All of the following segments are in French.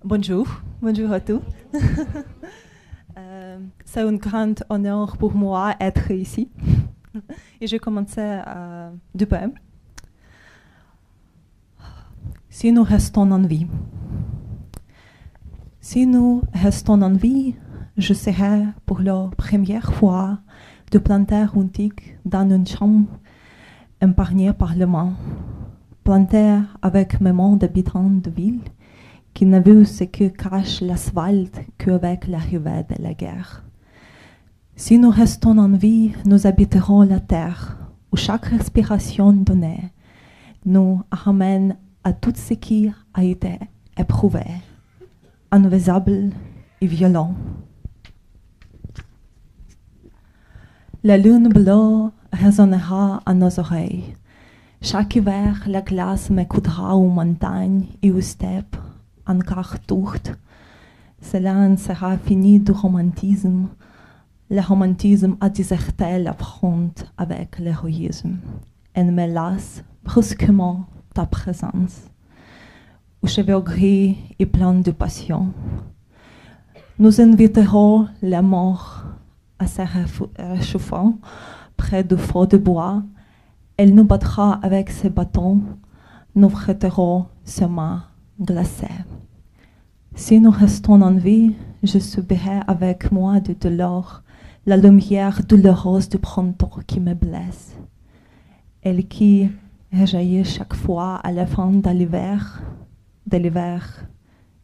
Bonjour, bonjour à tous. C'est un grand honneur pour moi d'être ici. Et je commençais du poème. Si nous restons en vie. Si nous restons en vie, je serai pour la première fois de planter un tic dans une chambre épargnée par le vent, planté avec mes mains d'habitants de ville qui n'a vu ce que cache l'asphalte qu'avec l'arrivée de la guerre. Si nous restons en vie, nous habiterons la terre où chaque respiration donnée nous ramène à tout ce qui a été éprouvé, invisible et violent. La lune bleue résonnera à nos oreilles. Chaque hiver, la glace m'écoutera aux montagnes et aux steppes encore tourtes. Cela sera fini du romantisme. Le romantisme a déserté la fronte avec l'héroïsme. Elle me lasse brusquement ta présence, aux cheveux gris et pleins de passion. Nous inviterons la mort à se réchauffant près du feu de bois. Elle nous battra avec ses bâtons, nous frotterons ses mains glacées. Si nous restons en vie, je subirai avec moi de douleur la lumière douloureuse du printemps qui me blesse. Elle qui rejaillit chaque fois à la fin de l'hiver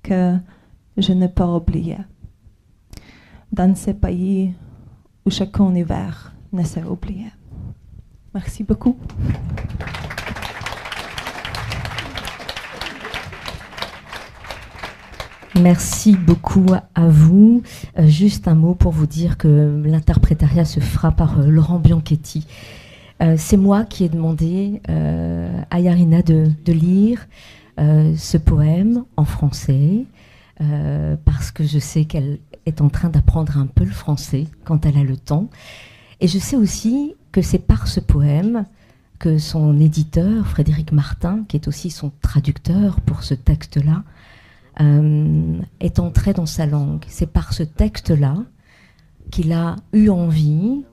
que je ne peux oublier. Dans ces pays où chaque hiver ne s'est oublié. Merci beaucoup. Merci beaucoup à vous. Juste un mot pour vous dire que l'interprétariat se fera par Laurent Bianchetti. C'est moi qui ai demandé à Yaryna de lire ce poème en français parce que je sais qu'elle est en train d'apprendre un peu le français quand elle a le temps. Et je sais aussi que c'est par ce poème que son éditeur, Frédéric Martin, qui est aussi son traducteur pour ce texte-là, est entré dans sa langue. C'est par ce texte-là qu'il a eu envie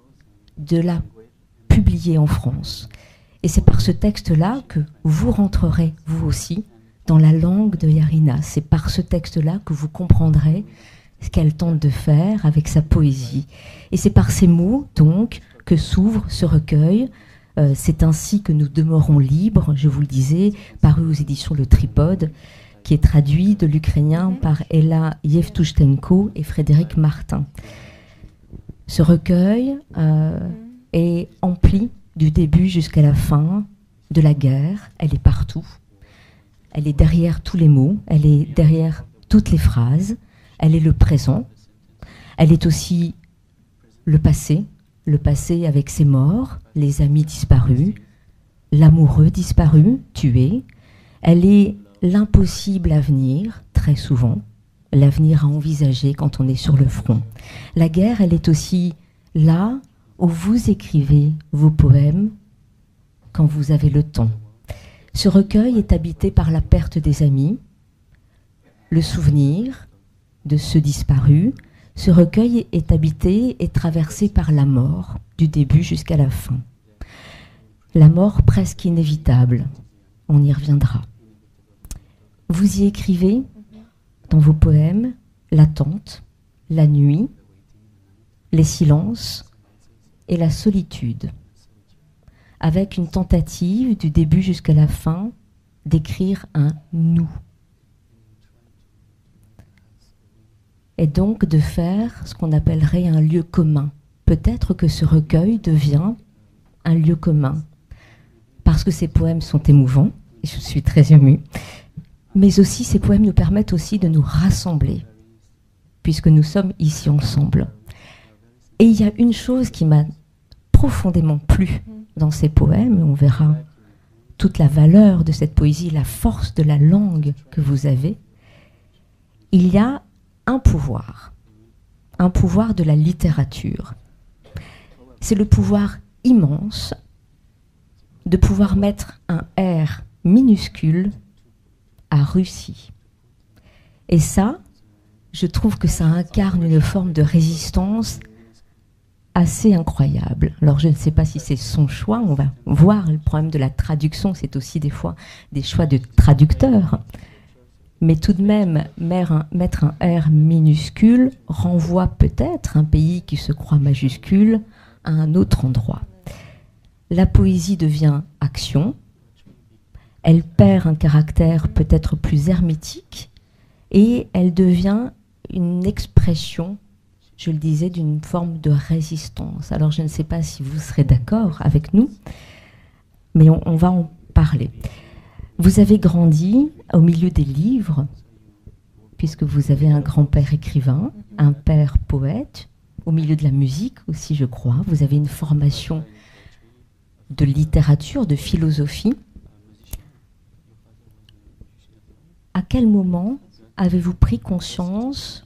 de la publier en France. Et c'est par ce texte-là que vous rentrerez, vous aussi, dans la langue de Yaryna. C'est par ce texte-là que vous comprendrez ce qu'elle tente de faire avec sa poésie. Et c'est par ces mots, donc, que s'ouvre ce recueil. C'est ainsi que nous demeurons libres, je vous le disais, paru aux éditions Le Tripode, qui est traduit de l'ukrainien par Ella Yevtushtenko et Frédéric Martin. Ce recueil est empli du début jusqu'à la fin de la guerre. Elle est partout. Elle est derrière tous les mots. Elle est derrière toutes les phrases. Elle est le présent. Elle est aussi le passé avec ses morts, les amis disparus, l'amoureux disparu, tué. Elle est l'impossible avenir, très souvent, l'avenir à envisager quand on est sur le front. La guerre, elle est aussi là où vous écrivez vos poèmes quand vous avez le temps. Ce recueil est habité par la perte des amis, le souvenir de ceux disparus. Ce recueil est habité et traversé par la mort, du début jusqu'à la fin. La mort presque inévitable, on y reviendra. Vous y écrivez, dans vos poèmes, l'attente, la nuit, les silences et la solitude, avec une tentative du début jusqu'à la fin d'écrire un « nous ». Et donc de faire ce qu'on appellerait un lieu commun. Peut-être que ce recueil devient un lieu commun, parce que ces poèmes sont émouvants, et je suis très émue, mais aussi ces poèmes nous permettent aussi de nous rassembler, puisque nous sommes ici ensemble. Et il y a une chose qui m'a profondément plu dans ces poèmes, et on verra toute la valeur de cette poésie, la force de la langue que vous avez. Il y a un pouvoir de la littérature. C'est le pouvoir immense de pouvoir mettre un R minuscule à Russie. Et ça, je trouve que ça incarne une forme de résistance assez incroyable. Alors je ne sais pas si c'est son choix, on va voir. Le problème de la traduction, c'est aussi des fois des choix de traducteurs. Mais tout de même, mettre un R minuscule renvoie peut-être un pays qui se croit majuscule à un autre endroit. La poésie devient action, elle perd un caractère peut-être plus hermétique et elle devient une expression, je le disais, d'une forme de résistance. Alors je ne sais pas si vous serez d'accord avec nous, mais on va en parler. Vous avez grandi au milieu des livres, puisque vous avez un grand-père écrivain, un père poète, au milieu de la musique aussi, je crois. Vous avez une formation de littérature, de philosophie. À quel moment avez-vous pris conscience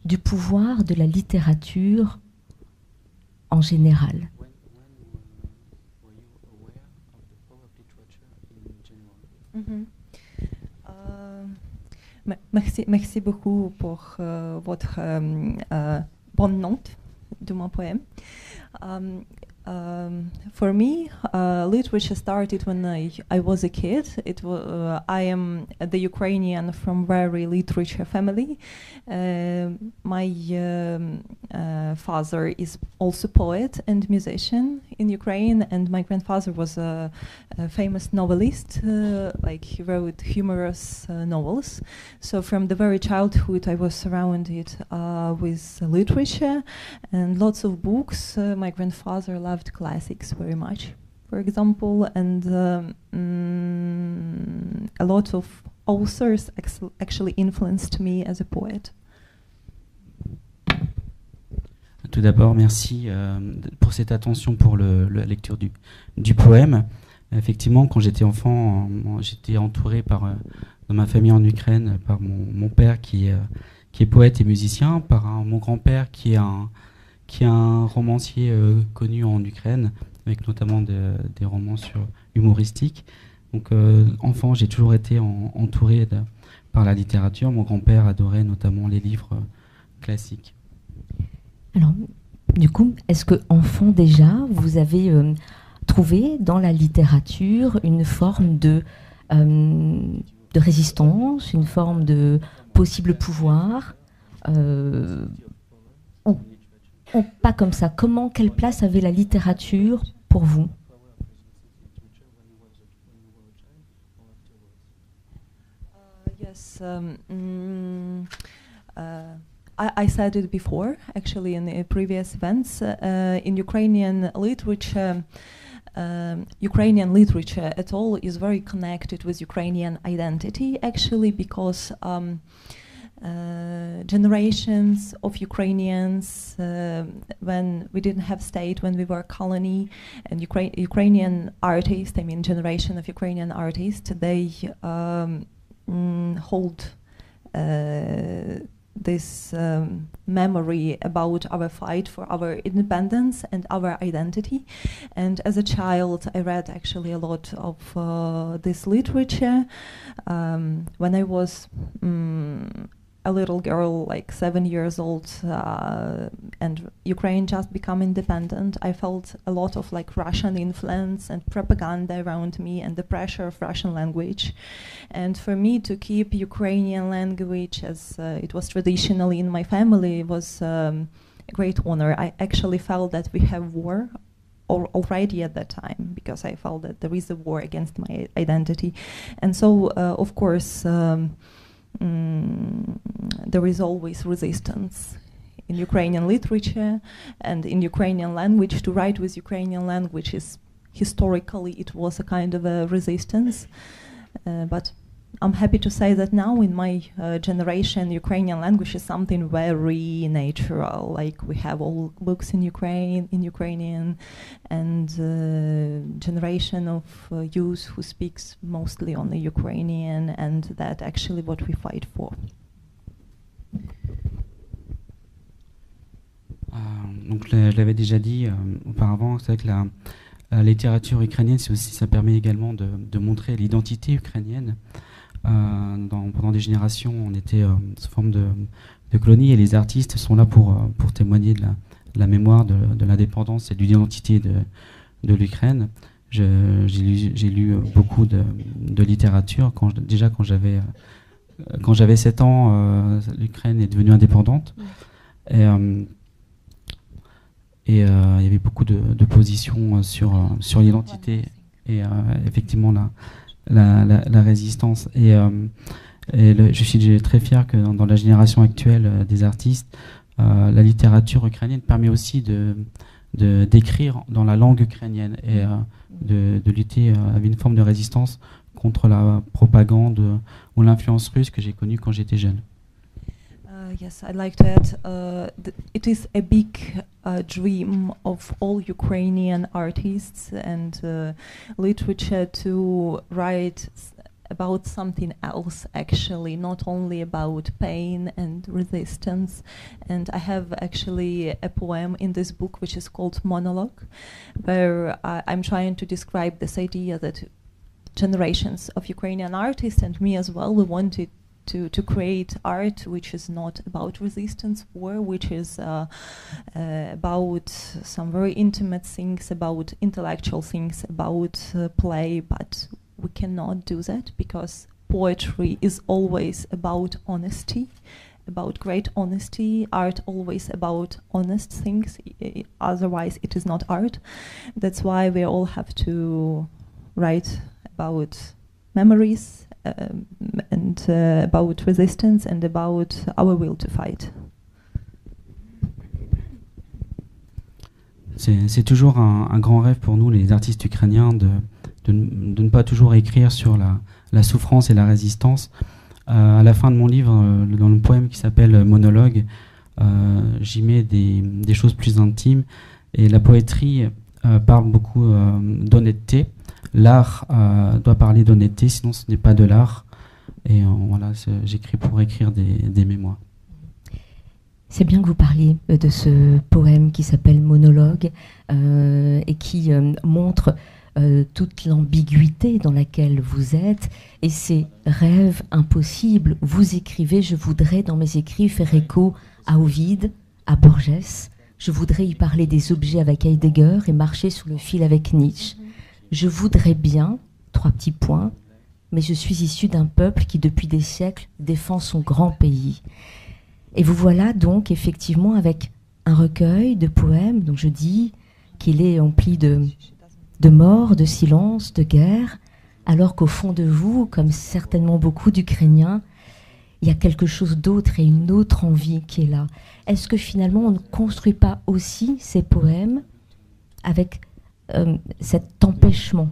du pouvoir de la littérature en général ? Merci beaucoup pour votre bonne note de mon poème. For me, literature started when I was a kid. I am the Ukrainian from very literature family. My father is also poet and musician in Ukraine, and my grandfather was a famous novelist. Like he wrote humorous novels. So from the very childhood, I was surrounded with literature and lots of books. My grandfather loved classics very much, for example, and a lot of authors actually influenced me as a poet. Tout d'abord, merci pour cette attention pour la lecture du poème. Effectivement, quand j'étais enfant, j'étais entouré dans ma famille en Ukraine par mon père qui est poète et musicien, par mon grand-père qui est un romancier connu en Ukraine, avec notamment des romans humoristiques. Donc, enfant, j'ai toujours été entouré par la littérature. Mon grand-père adorait notamment les livres classiques. Alors, du coup, est-ce que, enfant déjà, vous avez trouvé dans la littérature une forme de résistance, une forme de possible pouvoir ou pas comme ça? Quelle place avait la littérature pour vous? Yes. I said it before, actually, in the previous events. In Ukrainian literature at all is very connected with Ukrainian identity, actually, because generations of Ukrainians, when we didn't have state, when we were a colony, and Ukrainian artists, I mean, generation of Ukrainian artists, they hold this memory about our fight for our independence and our identity. And as a child, I read actually a lot of this literature. When I was a little girl, like 7 years old, and Ukraine just become independent, I felt a lot of like Russian influence and propaganda around me and the pressure of Russian language. And for me to keep Ukrainian language as it was traditionally in my family was a great honor. I actually felt that we have war already at that time, because I felt that there is a war against my identity. And so, of course, there is always resistance in Ukrainian literature and in Ukrainian language. To write with Ukrainian language is historically it was a kind of a resistance, but I'm happy to say that now in my generation Ukrainian language is something very natural. Like we have all books in Ukrainian, and generation of youth who speaks mostly only Ukrainian, and that actually what we fight for. Donc je l'avais déjà dit auparavant, c'est vrai que la littérature ukrainienne, ça permet également de montrer l'identité ukrainienne. Pendant des générations, on était sous forme de colonie, et les artistes sont là pour témoigner de la mémoire, de l'indépendance et de l'identité de l'Ukraine. J'ai lu beaucoup de littérature. Quand j'avais 7 ans, l'Ukraine est devenue indépendante. Et il y avait beaucoup de positions sur l'identité et effectivement la résistance. Je suis très fier que dans la génération actuelle des artistes, la littérature ukrainienne permet aussi d'écrire dans la langue ukrainienne et de lutter avec une forme de résistance contre la propagande ou l'influence russe que j'ai connue quand j'étais jeune. Yes, I'd like to add, it is a big dream of all Ukrainian artists and literature to write about something else, actually, not only about pain and resistance. And I have actually a poem in this book which is called Monologue, where I'm trying to describe this idea that generations of Ukrainian artists and me as well, we wanted to create art which is not about resistance, war, which is about some very intimate things, about intellectual things, about play, but we cannot do that because poetry is always about honesty, about great honesty, art always about honest things, otherwise it is not art. That's why we all have to write about memories, and about resistance and about our will to fight. C'est toujours un grand rêve pour nous, les artistes ukrainiens, de ne pas toujours écrire sur la souffrance et la résistance. À la fin de mon livre, dans le poème qui s'appelle Monologue, j'y mets des choses plus intimes. Et la poétrie parle beaucoup d'honnêteté. L'art doit parler d'honnêteté, sinon ce n'est pas de l'art. Et voilà, j'écris pour écrire des mémoires. C'est bien que vous parliez de ce poème qui s'appelle Monologue et qui montre toute l'ambiguïté dans laquelle vous êtes et ces rêves impossibles. Vous écrivez, je voudrais dans mes écrits faire écho à Ovide, à Borges. Je voudrais y parler des objets avec Heidegger et marcher sur le fil avec Nietzsche. Je voudrais bien, 3 petits points, mais je suis issu d'un peuple qui depuis des siècles défend son grand pays. Et vous voilà donc effectivement avec un recueil de poèmes dont je dis qu'il est empli de mort, de silence, de guerre, alors qu'au fond de vous, comme certainement beaucoup d'Ukrainiens, il y a quelque chose d'autre et une autre envie qui est là. Est-ce que finalement on ne construit pas aussi ces poèmes avec cet empêchement,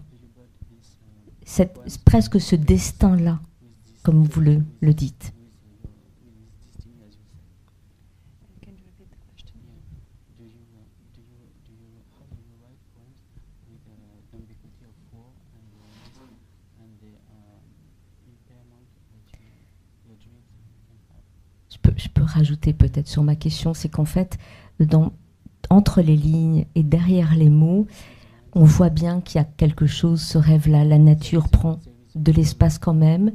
presque ce destin-là, comme vous le dites? Je peux rajouter peut-être sur ma question, c'est qu'en fait, entre les lignes et derrière les mots, on voit bien qu'il y a quelque chose, ce rêve-là. La nature prend de l'espace quand même,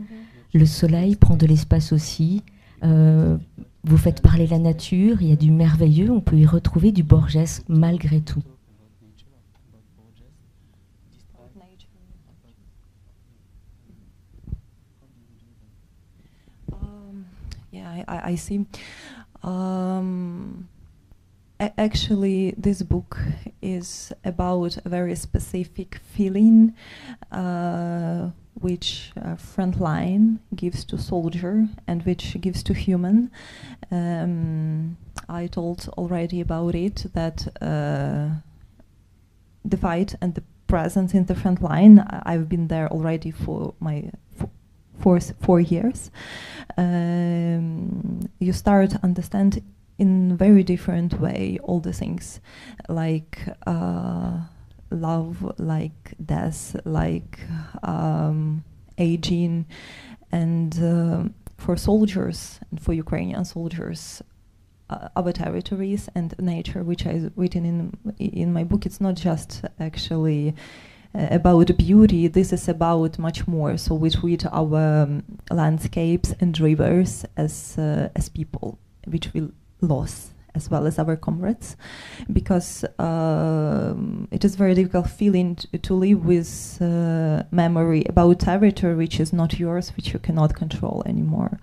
le soleil prend de l'espace aussi. Vous faites parler la nature, il y a du merveilleux, on peut y retrouver du Borges malgré tout. Yeah, I see. Actually, this book is about a very specific feeling which Frontline gives to soldier and which gives to human. I told already about it that the fight and the presence in the front line, I've been there already for my 4 years. You start to understand in very different way all the things like love, like death, like aging, and for soldiers and for Ukrainian soldiers, our territories and nature, which I've written in my book, it's not just actually about beauty, this is about much more. So we treat our landscapes and rivers as people, which we lost, as well as our comrades, because it is very difficult feeling to live with memory about territory which is not yours, which you cannot control anymore.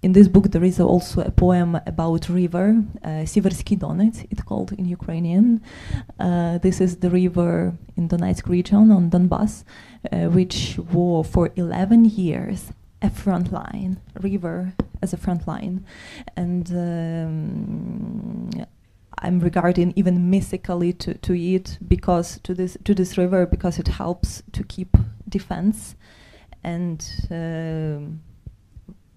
In this book there is also a poem about river, Siversky Donets, it's called in Ukrainian. This is the river in Donetsk region on Donbass, which was for 11 years a front line, river as a front line. And I'm regarding even mystically to it, because to this river, because it helps to keep defense. And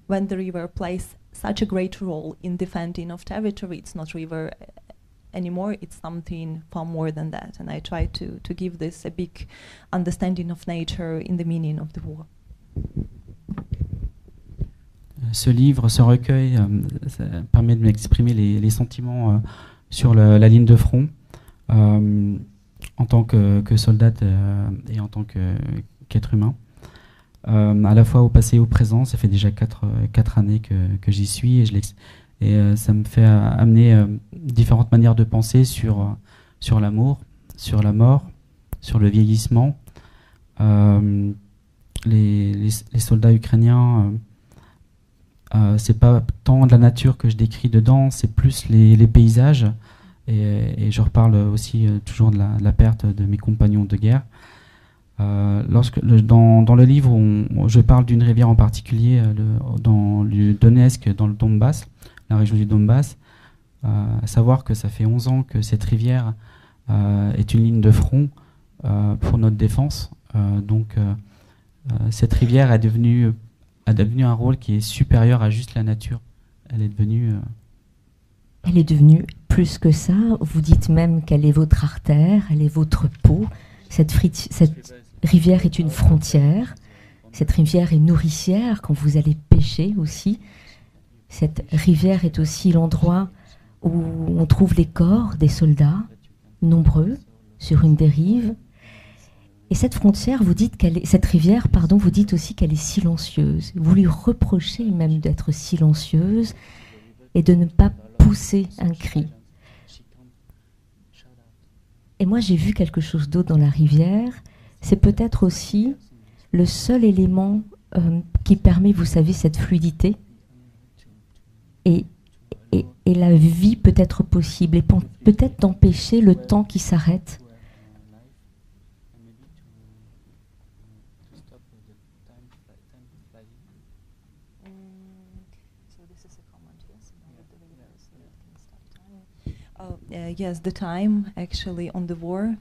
when the river plays such a great role in defending of territory, it's not river anymore, it's something far more than that. And I try to give this a big understanding of nature in the meaning of the war. Ce livre, ce recueil, ça permet de m'exprimer les sentiments sur la ligne de front, en tant que soldat et en tant qu'être humain. À la fois au passé et au présent, ça fait déjà 4 années que j'y suis, et ça me fait amener différentes manières de penser sur l'amour, sur la mort, sur le vieillissement. Les soldats ukrainiens, c'est pas tant de la nature que je décris dedans, c'est plus les paysages, et je reparle aussi toujours de la perte de mes compagnons de guerre. Dans le livre, je parle d'une rivière en particulier dans le Donetsk, dans le Donbass, la région du Donbass. À savoir que ça fait 11 ans que cette rivière est une ligne de front pour notre défense. Donc cette rivière a devenu un rôle qui est supérieur à juste la nature. Elle est devenue plus que ça. Vous dites même qu'elle est votre artère, elle est votre peau. Cette rivière est une frontière. Cette rivière est nourricière quand vous allez pêcher aussi. Cette rivière est aussi l'endroit où on trouve les corps des soldats, nombreux, sur une des rives. Et cette frontière, cette rivière, pardon, vous dites aussi qu'elle est silencieuse. Vous lui reprochez même d'être silencieuse et de ne pas pousser un cri. Et moi, j'ai vu quelque chose d'autre dans la rivière. C'est peut-être aussi le seul élément qui permet, vous savez, cette fluidité. Et la vie peut être possible. Et peut-être d'empêcher le temps qui s'arrête. Yes, the time actually on the war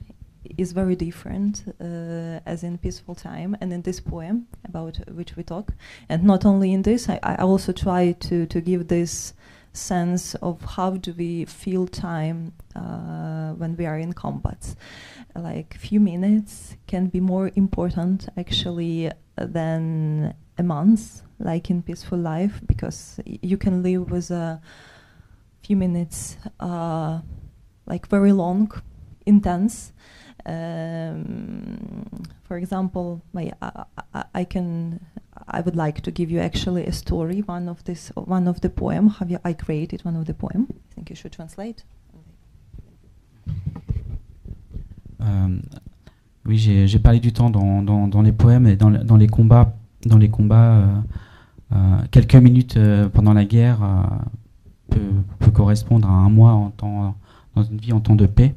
is very different as in peaceful time, and in this poem about which we talk. And not only in this, I also try to give this sense of how do we feel time when we are in combat. Like few minutes can be more important actually than a month, like in peaceful life, because you can live with a few minutes like very long, intense. For example, I would like to give you actually a story. One of the poem. I created one of the poem. I think you should translate. Oui, j'ai parlé du temps dans les poèmes et dans les combats. Quelques minutes pendant la guerre peut correspondre à un mois dans une vie en temps de paix.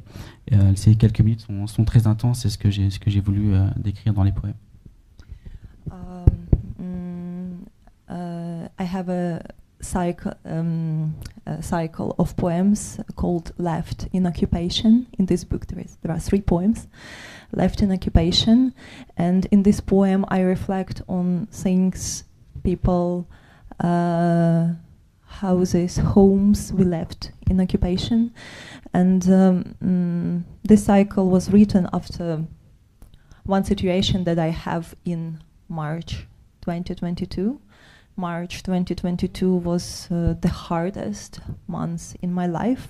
Ces quelques minutes sont très intenses, c'est ce que j'ai voulu décrire dans les poèmes. I have a cycle of poems called Left in Occupation. In this book there are 3 poems, Left in Occupation, and in this poem I reflect on things, people, houses, homes we left in occupation. And this cycle was written after one situation that I have in March 2022. March 2022 was the hardest month in my life.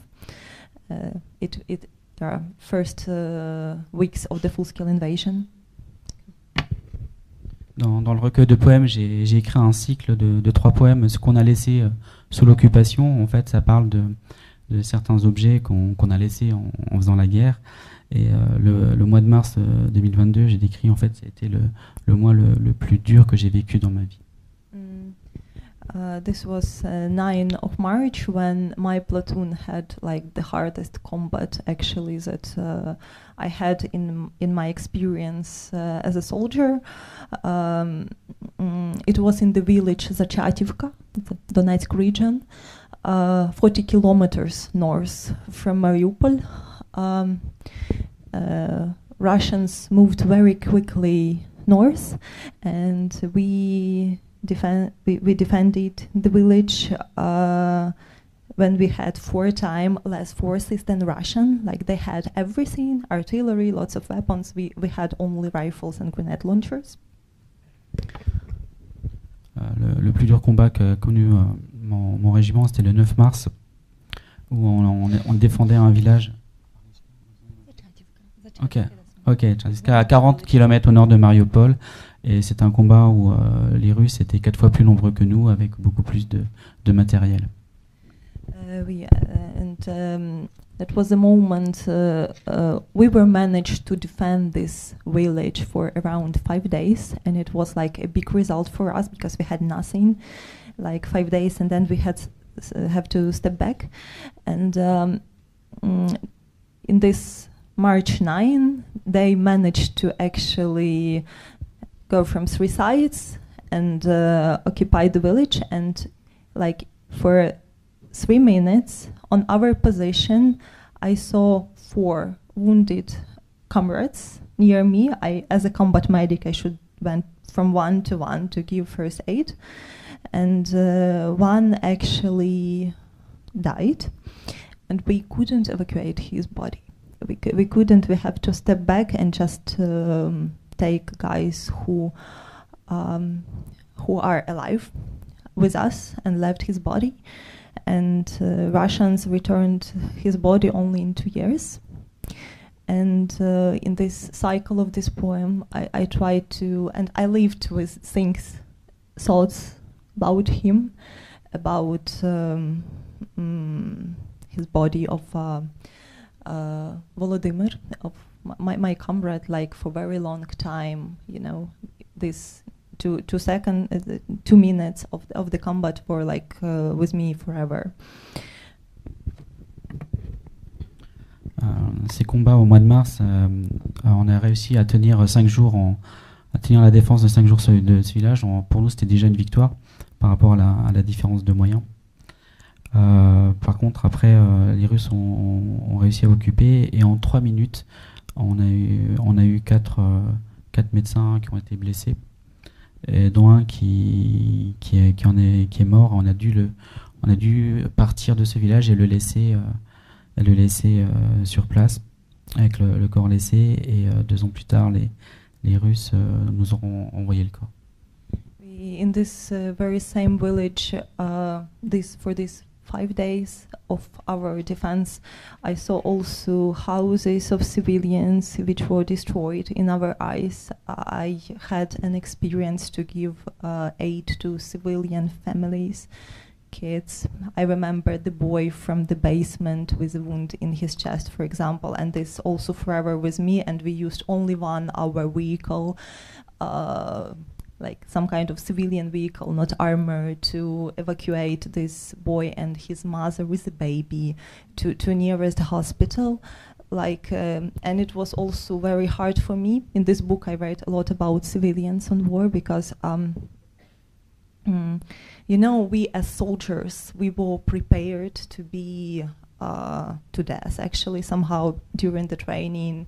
It the first weeks of the full-scale invasion. Dans le recueil de poèmes, j'ai écrit un cycle de 3 poèmes, ce qu'on a laissé sous l'occupation. En fait, ça parle de certains objets qu'on a laissés en faisant la guerre. Et le mois de mars 2022, j'ai décrit, en fait, c'était le mois le plus dur que j'ai vécu dans ma vie. This was 9 of March when my platoon had like the hardest combat actually that I had in my experience as a soldier. It was in the village Zachativka, the Donetsk region, 40 kilometers north from Mariupol. Russians moved very quickly north, and we defended the village when we had 4 times less forces than Russian. Like they had everything, artillery, lots of weapons. We had only rifles and grenade launchers. Le plus dur combat qu'a connu mon régiment, c'était le 9 mars, où on défendait un village. Ok, jusqu'à 40 km au nord de Mariupol. Et c'est un combat où les Russes étaient 4 fois plus nombreux que nous, avec beaucoup plus de matériel. That was the moment we were managed to defend this village for around 5 days, and it was like a big result for us because we had nothing, like 5 days, and then we have to step back. And in this March 9, they managed to actually go from 3 sides and occupy the village, and like for 3 minutes on our position I saw 4 wounded comrades near me. As a combat medic, I should went from 1 to 1 to give first aid, and one actually died, and we couldn't evacuate his body. We couldn't. We have to step back and just take guys who are alive with us and left his body, and Russians returned his body only in 2 years. And in this cycle of this poem, I tried to, and I lived with thoughts about him, about his body of Volodymyr, of my comrade, like for very long time, you know, this 2 minutes of the combat were like with me forever. Ces combats au mois de mars, on a réussi à tenir 5 jours, à tenir la défense de 5 jours de ce village. Pour nous, c'était déjà une victoire par rapport à la différence de moyens. Par contre, après, les Russes ont réussi à occuper, et en 3 minutes, on a eu 4 médecins qui ont été blessés, et dont un qui est mort. On a dû partir de ce village et le laisser sur place avec le corps laissé, et 2 ans plus tard, les Russes nous auront envoyé le corps. In this very same village, for this 5 days of our defense, I saw also houses of civilians which were destroyed in our eyes. I had an experience to give aid to civilian families, kids. I remember the boy from the basement with a wound in his chest, for example, and this also forever with me, and we used only 1 our vehicle, like some kind of civilian vehicle, not armored, to evacuate this boy and his mother with the baby to nearest hospital. Like, and it was also very hard for me. In this book I write a lot about civilians on war, because you know, we as soldiers, we were prepared to be to death actually somehow during the training,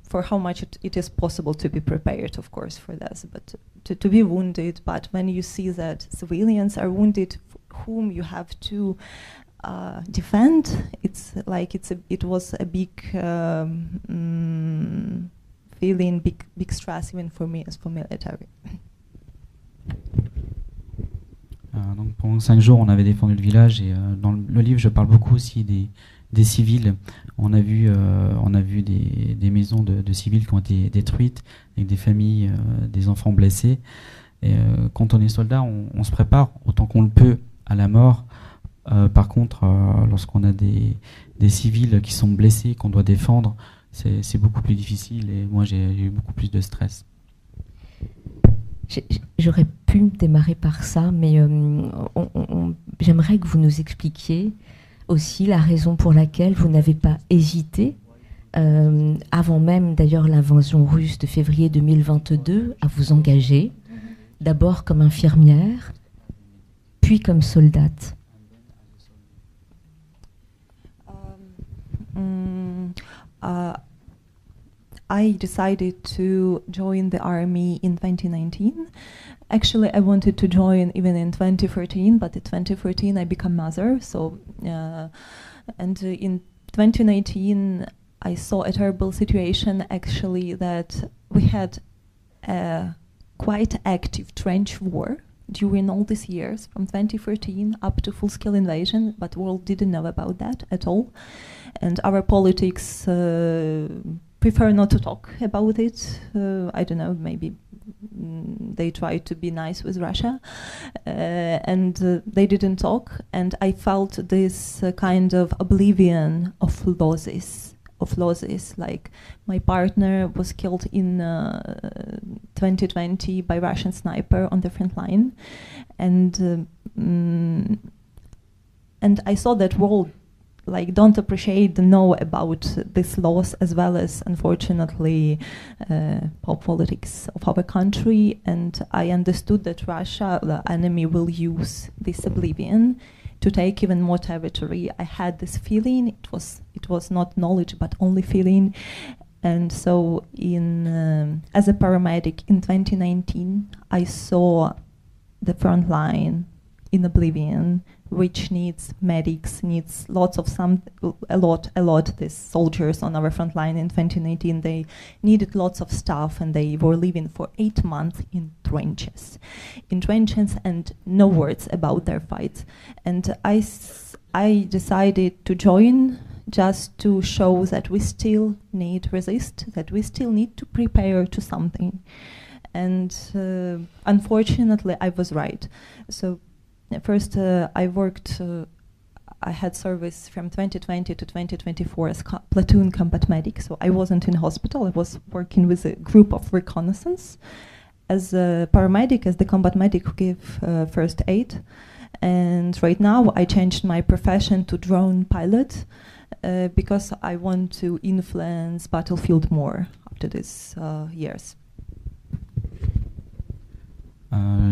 for how much it is possible to be prepared, of course, for this, but to be wounded. But when you see that civilians are wounded, whom you have to defend, it's like it was a big feeling, big stress even for me as for military. Donc pendant 5 jours, on avait défendu le village et dans le livre, je parle beaucoup aussi des civils. On a vu des maisons de civils qui ont été détruites, avec des familles, des enfants blessés. Et quand on est soldat, on se prépare autant qu'on le peut à la mort. Par contre, lorsqu'on a des civils qui sont blessés, qu'on doit défendre, c'est beaucoup plus difficile et moi j'ai eu beaucoup plus de stress. J'aurais pu démarrer par ça, mais j'aimerais que vous nous expliquiez aussi la raison pour laquelle vous n'avez pas hésité, avant même d'ailleurs l'invasion russe de février 2022, à vous engager, d'abord comme infirmière, puis comme soldate. I decided to join the army in 2019. Actually, I wanted to join even in 2014, but in 2014 I became mother. So, and in 2019 I saw a terrible situation. Actually, that we had a quite active trench war during all these years, from 2014 up to full-scale invasion, but the world didn't know about that at all. And our politics prefer not to talk about it. I don't know, maybe they try to be nice with Russia, and they didn't talk. And I felt this kind of oblivion of losses. Like my partner was killed in 2020 by Russian sniper on the front line, and I saw that world like don't appreciate, know about this loss, as well as unfortunately politics of our country. And I understood that Russia, the enemy, will use this oblivion to take even more territory. I had this feeling. It was not knowledge, but only feeling. And so, as a paramedic in 2019, I saw the front line in oblivion, which needs medics, needs lots of a lot. These soldiers on our front line in 2019, they needed lots of stuff, and they were living for 8 months in trenches, and no words about their fights. And I decided to join just to show that we still need resist, that we still need to prepare to something. And unfortunately, I was right. So first, I worked, I had service from 2020 to 2024 as platoon combat medic. So I wasn't in hospital, I was working with a group of reconnaissance as a paramedic, as the combat medic who gave first aid. And right now I changed my profession to drone pilot because I want to influence battlefield more after these years.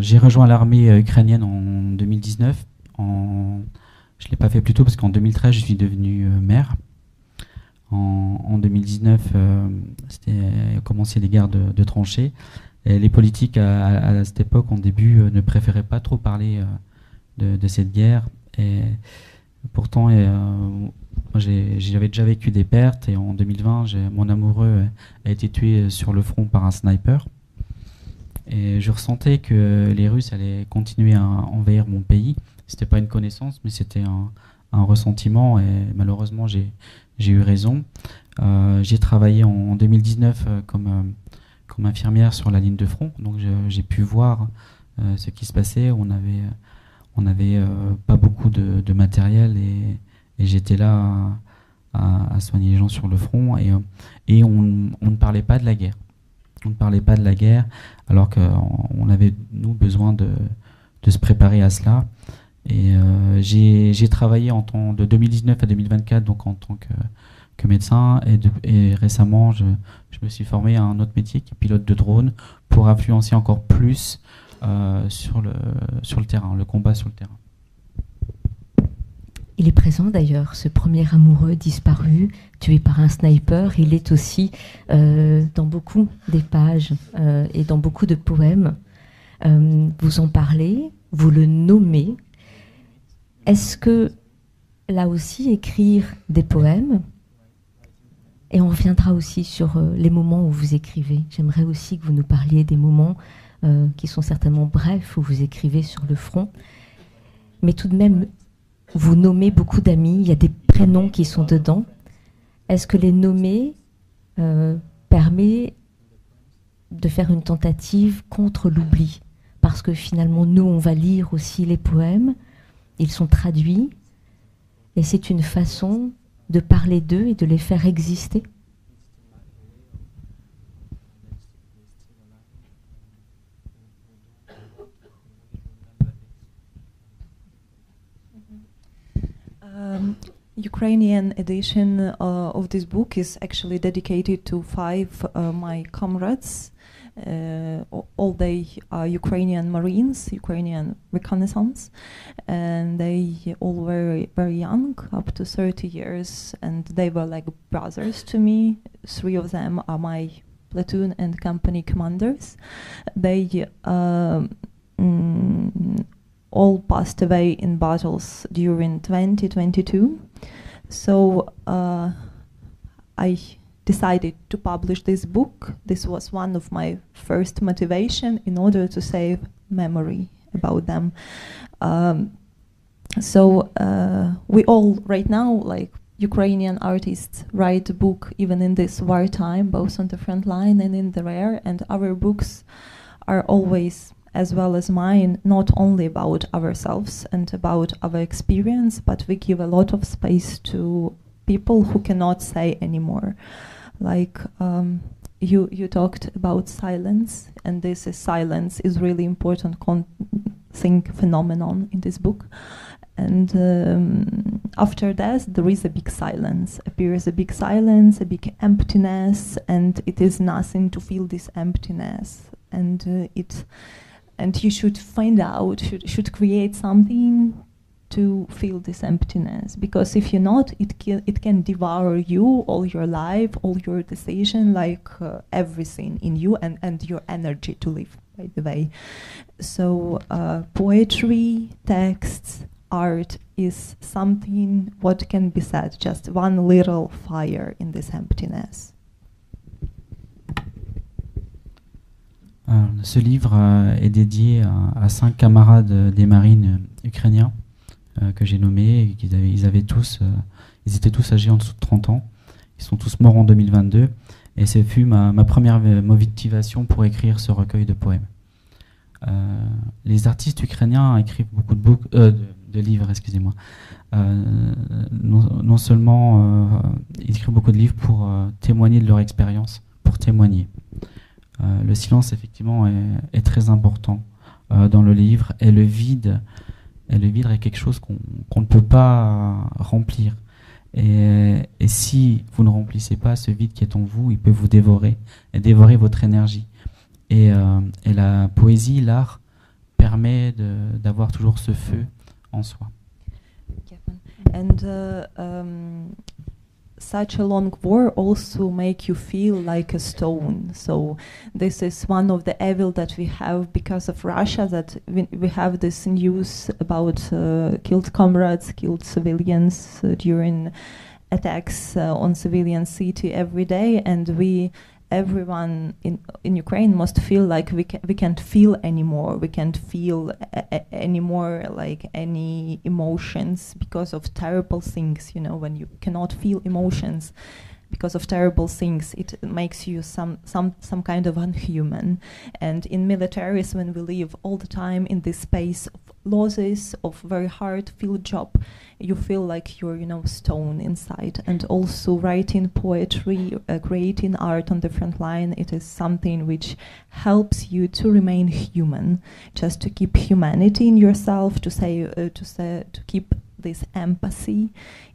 J'ai rejoint l'armée ukrainienne en 2019. Je ne l'ai pas fait plus tôt parce qu'en 2013, je suis devenu maire. En 2019, a commencé les guerres de tranchées. Et les politiques à cette époque, en début, ne préféraient pas trop parler de cette guerre. Et pourtant, j'avais déjà vécu des pertes. Et en 2020, mon amoureux a été tué sur le front par un sniper. Et je ressentais que les Russes allaient continuer à envahir mon pays. C'était pas une connaissance, mais c'était un ressentiment. Et malheureusement, j'ai eu raison. J'ai travaillé en 2019 comme infirmière sur la ligne de front. Donc j'ai pu voir ce qui se passait. On avait pas beaucoup de matériel et j'étais là à soigner les gens sur le front. Et on ne parlait pas de la guerre. On ne parlait pas de la guerre, alors qu'on avait, nous, besoin de se préparer à cela. Et j'ai travaillé de 2019 à 2024 donc en tant que médecin. Et récemment, je me suis formé à un autre métier qui est pilote de drone pour influencer encore plus sur le terrain, le combat sur le terrain. Il est présent d'ailleurs, ce premier amoureux disparu, tué par un sniper. Il est aussi dans beaucoup des pages et dans beaucoup de poèmes. Vous en parlez, vous le nommez. Est-ce que, là aussi, écrire des poèmes, et on reviendra aussi sur les moments où vous écrivez. J'aimerais aussi que vous nous parliez des moments qui sont certainement brefs, où vous écrivez sur le front. mais tout de même, vous nommez beaucoup d'amis, il y a des prénoms qui sont dedans. Est-ce que les nommer permet de faire une tentative contre l'oubli? Parce que finalement, nous, on va lire aussi les poèmes, ils sont traduits, et c'est une façon de parler d'eux et de les faire exister. Ukrainian edition of this book is actually dedicated to 5 my comrades. All they are Ukrainian Marines, Ukrainian reconnaissance, and they all were very young, up to 30 years, and they were like brothers to me. 3 of them are my platoon and company commanders. They all passed away in battles during 2022. So I decided to publish this book. This was one of my first motivation in order to save memory about them. So we all right now, like Ukrainian artists, write a book even in this wartime, both on the front line and in the rear, and our books are always, as well as mine, not only about ourselves and about our experience, but we give a lot of space to people who cannot say anymore. Like you talked about silence, and this is silence is really important phenomenon in this book. And after that, there is a big silence. Appears a big silence, a big emptiness, and it is nothing to feel this emptiness. And you should find out, should create something to feel this emptiness, because if you're not, it can devour you all your life, all your decision, like everything in you, and your energy to live, by the way. So poetry, texts, art is something what can be said, just one little fire in this emptiness. Ce livre est dédié à 5 camarades des marines ukrainiens que j'ai nommés. Ils étaient tous âgés en dessous de 30 ans. Ils sont tous morts en 2022. Et ce fut ma première motivation pour écrire ce recueil de poèmes. Les artistes ukrainiens écrivent beaucoup de livres, excusez-moi. Non seulement ils écrivent beaucoup de livres pour témoigner de leur expérience, pour témoigner. Le silence, effectivement, est très important dans le livre, et le vide est quelque chose qu'on ne peut pas remplir. Et si vous ne remplissez pas ce vide qui est en vous, il peut vous dévorer, et dévorer votre énergie. Et la poésie, l'art, permet d'avoir toujours ce feu en soi. And such a long war also make you feel like a stone. So this is one of the evil that we have because of Russia, that we have this news about killed comrades, killed civilians during attacks on civilian city every day, and everyone in Ukraine must feel like we can't feel anymore. We can't feel anymore like any emotions because of terrible things. You know, when you cannot feel emotions because of terrible things, it makes you some kind of unhuman. And in militaries, when we live all the time in this space of losses, of very hard field job, you feel like you're, stone inside. And also writing poetry, creating art on the front line, it is something which helps you to remain human, just to keep humanity in yourself, to keep this empathy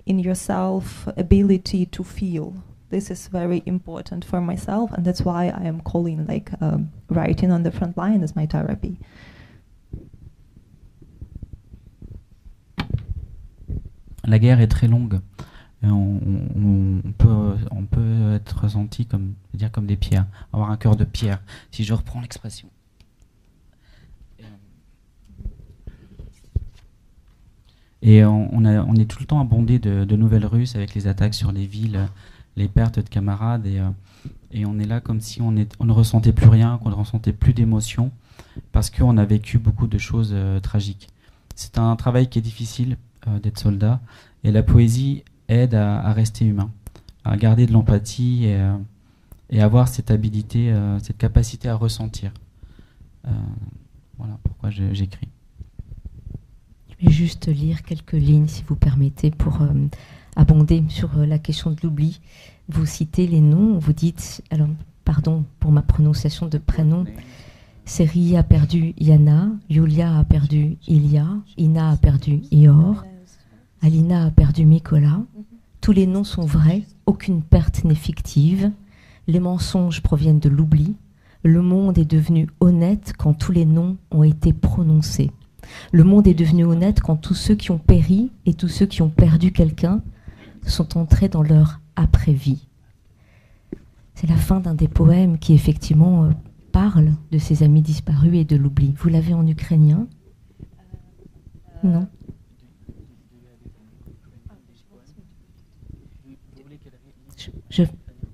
in yourself, ability to feel. This is very important for myself, and that's why I am calling writing on the front line as my therapy. La guerre est très longue. Et on peut être ressenti comme des pierres, avoir un cœur de pierre, si je reprends l'expression. Et on est tout le temps abondé de nouvelles Russes avec les attaques sur les villes, les pertes de camarades, et on est là comme si on ne ressentait plus rien, qu'on ne ressentait plus d'émotions, parce qu'on a vécu beaucoup de choses tragiques. c'est un travail qui est difficile d'être soldat, et la poésie aide à rester humain, à garder de l'empathie et avoir cette habilité, cette capacité à ressentir. Voilà pourquoi j'écris. Je vais juste lire quelques lignes, si vous permettez, pour abonder sur la question de l'oubli. Vous citez les noms, vous dites, alors pardon pour ma prononciation de prénom, Seri a perdu Yana, Yulia a perdu Ilya, Ina a perdu Ior, Alina a perdu Mikola. Tous les noms sont vrais, aucune perte n'est fictive. Les mensonges proviennent de l'oubli. Le monde est devenu honnête quand tous les noms ont été prononcés. Le monde est devenu honnête quand tous ceux qui ont péri et tous ceux qui ont perdu quelqu'un sont entrés dans leur après-vie. C'est la fin d'un des poèmes qui effectivement parle de ses amis disparus et de l'oubli. Vous l'avez en ukrainien? Non?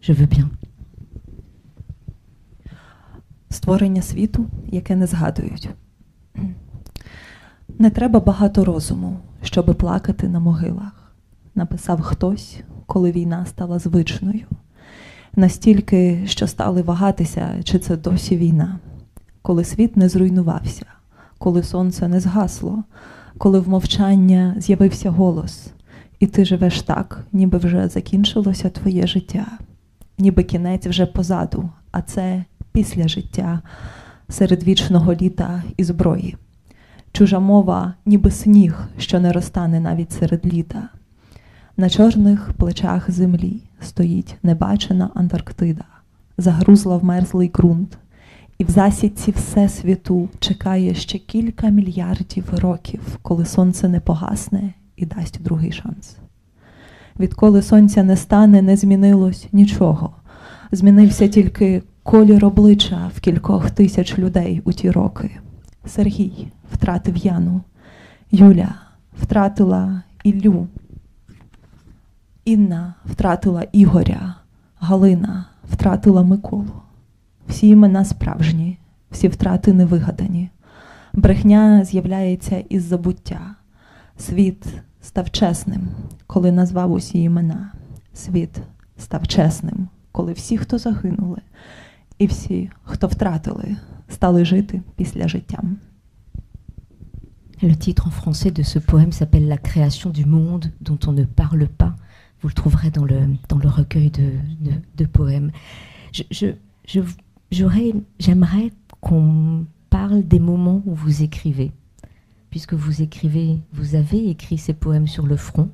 Je veux bien. Створення світу, яке не згадують. Не треба багато розуму, щоби плакати на могилах, написав хтось, коли війна стала звичною. Настільки, що стали вагатися, чи це досі війна. Коли світ не зруйнувався, коли сонце не згасло, коли в мовчання з'явився голос, і ти живеш так, ніби вже закінчилося твоє життя, ніби кінець вже позаду, а це після життя, серед вічного літа і зброї. Чужа мова, ніби сніг, що не розтане навіть серед літа. На чорних плечах землі стоїть небачена Антарктида, загрузла в мерзлий ґрунт, і в засідці всесвіту чекає ще кілька мільярдів років, коли сонце не погасне і дасть другий шанс. Відколи сонця не стане, не змінилось нічого. Змінився тільки колір обличчя в кількох тисяч людей у ті роки. Сергій втратив Яну, Юля втратила Іллю, Інна втратила Ігоря, Галина втратила Миколу. Всі імена справжні, всі втрати невигадані. Брехня з'являється із забуття. Світ став чесним, коли назвав усі імена. Світ став чесним, коли всі, хто загинули, і всі, хто втратили, стали жити після життя. Le titre en français de ce poème s'appelle La création du monde dont on ne parle pas. Vous le trouverez dans le recueil de poèmes. J'aimerais qu'on parle des moments où vous écrivez. Puisque vous écrivez, vous avez écrit ces poèmes sur le front.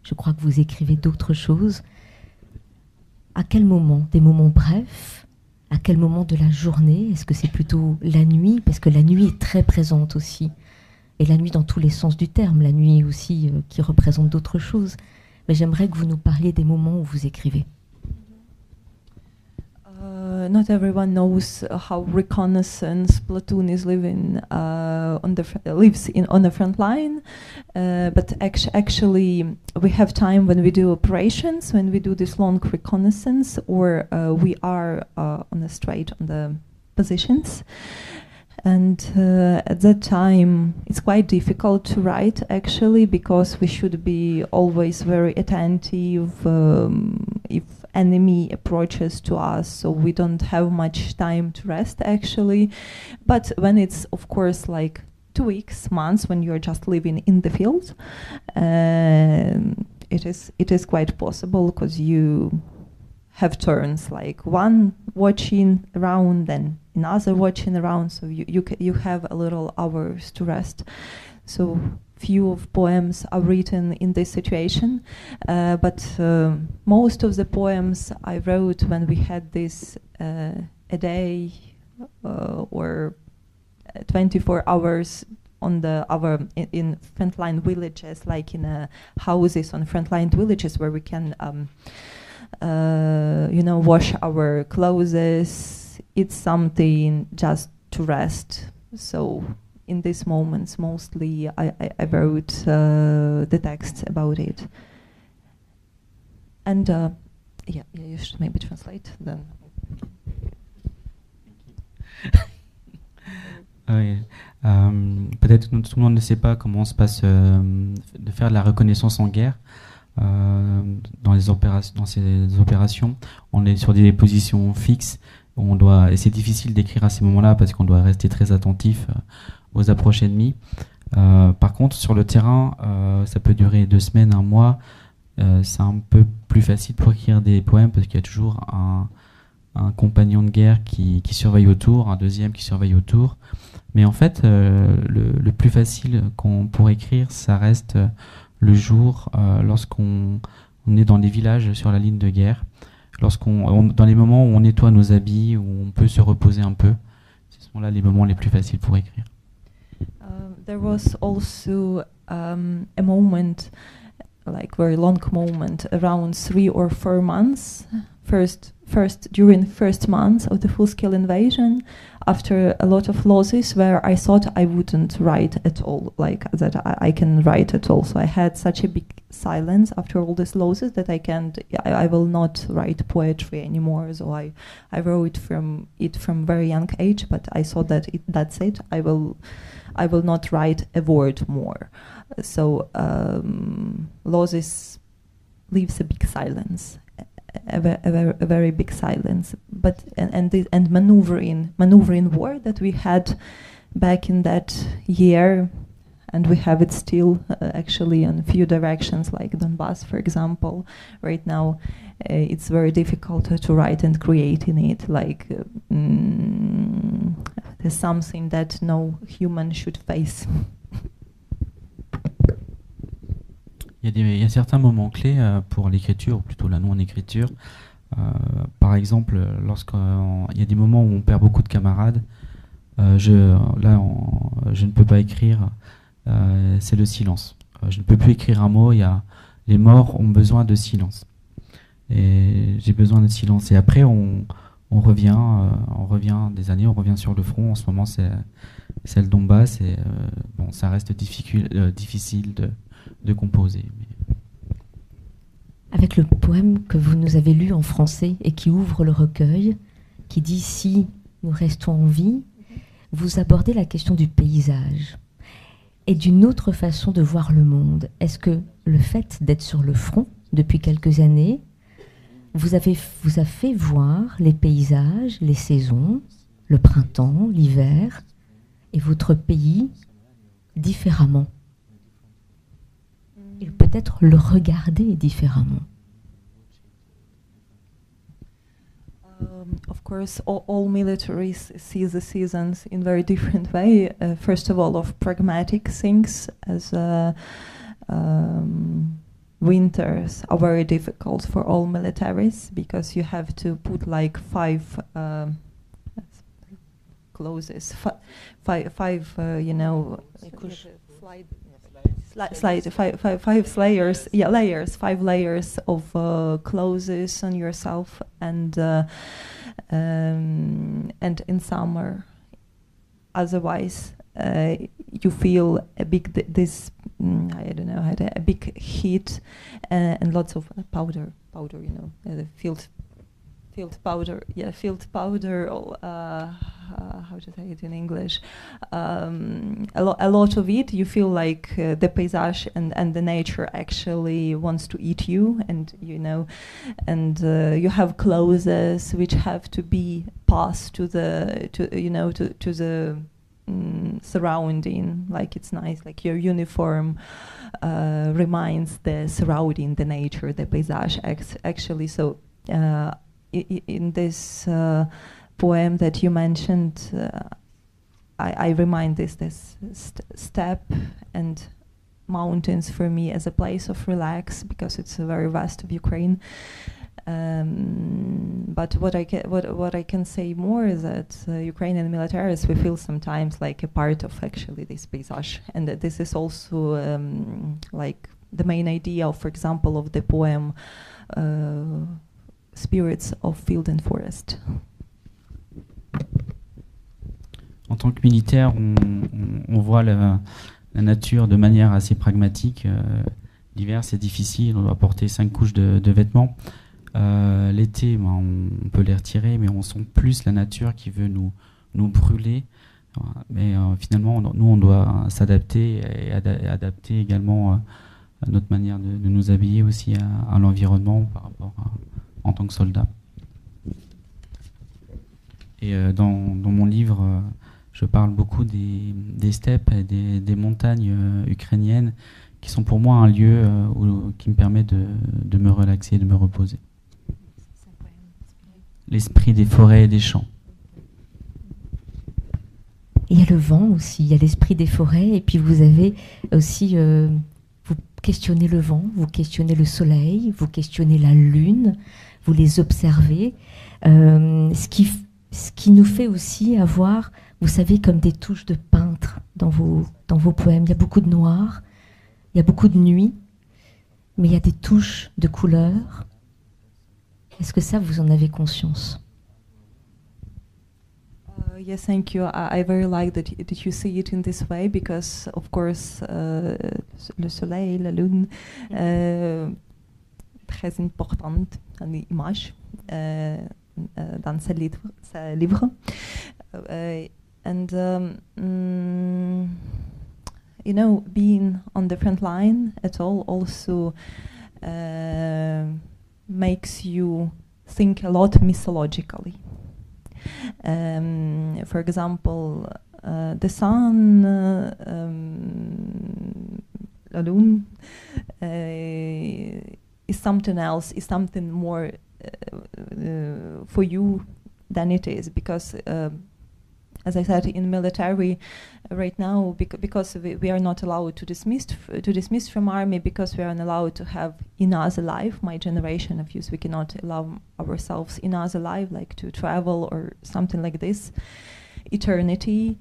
Je crois que vous écrivez d'autres choses. À quel moment? Des moments brefs? À quel moment de la journée? Est-ce que c'est plutôt la nuit? Parce que la nuit est très présente aussi. Et la nuit dans tous les sens du terme. La nuit aussi qui représente d'autres choses. Mais j'aimerais que vous nous parliez des moments où vous écrivez. Not everyone knows how reconnaissance platoon is living lives on the front line, but actually we have time when we do operations, when we do this long reconnaissance, or we are on the straight on the positions. And at that time, it's quite difficult to write, actually, because we should be always very attentive if enemy approaches to us, so we don't have much time to rest, actually. But when it's, of course, like 2 weeks, months, when you're just living in the field, it is quite possible, because you have turns, like one watching around, then another watching around, so you have a little hours to rest. So few of poems are written in this situation, but most of the poems I wrote when we had this a day or 24 hours on in frontline villages, like in houses on frontline villages where we can wash our clothes, eat something, just to rest. So in these moments, mostly I wrote the text about it. And yeah, you should maybe translate then. Oui. Peut-être que tout le monde ne sait pas comment se passe de faire de la reconnaissance en guerre. Dans ces opérations, on est sur des positions fixes. Et c'est difficile d'écrire à ces moments-là parce qu'on doit rester très attentif aux approches ennemies. Par contre, sur le terrain, ça peut durer 2 semaines, 1 mois. C'est un peu plus facile pour écrire des poèmes parce qu'il y a toujours un compagnon de guerre qui surveille autour, un deuxième qui surveille autour. Mais en fait, le plus facile pour écrire, ça reste le jour, lorsqu'on est dans les villages sur la ligne de guerre, dans les moments où on nettoie nos habits, où on peut se reposer un peu. Ce sont là les moments les plus faciles pour écrire. There was also a moment, like very long moment, around 3 or 4 months. First during the first months of the full-scale invasion, after a lot of losses, where I thought I wouldn't write at all, like that I can write at all. So I had such a big silence after all these losses that I will not write poetry anymore. So I wrote from very young age, but I thought that that's it. I will not write a word more. So losses leaves a big silence. A very big silence, but and maneuvering war that we had back in that year, and we have it still actually in a few directions, like Donbass, for example. Right now, it's very difficult to write and create in it. Like there's something that no human should face. Il y a certains moments clés pour l'écriture, ou plutôt la non-écriture. Par exemple, lorsqu'il y a des moments où on perd beaucoup de camarades, je ne peux pas écrire, c'est le silence. Je ne peux plus écrire un mot, les morts ont besoin de silence. Et j'ai besoin de silence. Et après, on revient des années, on revient sur le front. En ce moment, c'est le Donbass. Et bon, ça reste difficile de composer. Avec le poème que vous nous avez lu en français et qui ouvre le recueil, qui dit « Si nous restons en vie », vous abordez la question du paysage et d'une autre façon de voir le monde. Est-ce que le fait d'être sur le front depuis quelques années vous a fait voir les paysages, les saisons, le printemps, l'hiver et votre pays différemment? Et peut-être le regarder différemment. Of course, all militaries see the seasons in very different way. First of all, of pragmatic things, as winters are very difficult for all militaries because you have to put like 5 clothes, five you know. Five layers, five layers of clothes on yourself, and in summer, otherwise you feel a big I don't know, a big heat and lots of powder, you know, the field powder, how to say it in English, a lot of it. You feel like the paysage and the nature actually wants to eat you, and you know, and you have clothes which have to be passed to the surrounding. Like it's nice, like your uniform reminds the surrounding, the nature, the paysage actually. So in this poem that you mentioned, I remind this steppe and mountains for me as a place of relax, because it's a very vast of Ukraine. But what I can say more is that Ukrainian militaries, we feel sometimes like a part of actually this paysage, and that this is also like the main idea, for example, of the poem Spirits of Field and Forest. En tant que militaire, on voit la nature de manière assez pragmatique. L'hiver, c'est difficile, on doit porter 5 couches de vêtements. L'été, on peut les retirer, mais on sent plus la nature qui veut nous brûler. Mais finalement, nous, on doit s'adapter et adapter également notre manière de nous habiller aussi à l'environnement par rapport en tant que soldat. Et dans mon livre, je parle beaucoup des steppes et des montagnes ukrainiennes qui sont pour moi un lieu qui me permet de me relaxer et de me reposer. L'esprit des forêts et des champs. Il y a le vent aussi, il y a l'esprit des forêts, et puis vous avez aussi, vous questionnez le vent, vous questionnez le soleil, vous questionnez la lune, vous les observez, ce qui nous fait aussi avoir, vous savez, comme des touches de peintre dans vos poèmes. Il y a beaucoup de noir, il y a beaucoup de nuit, mais il y a des touches de couleurs. Est-ce que ça, vous en avez conscience? Yes, thank you. I very like that you see it in this way, because, of course, le soleil, la lune, très importante dans l'image, dans ce livre. You know, being on the front line at all also makes you think a lot mythologically. For example, the sun, la lune, is something else, is something more for you than it is, because as I said, in military right now, because we are not allowed to dismiss from army, because we are not allowed to have in us alive, my generation of youth, we cannot allow ourselves in us alive, like to travel or something like this. Eternity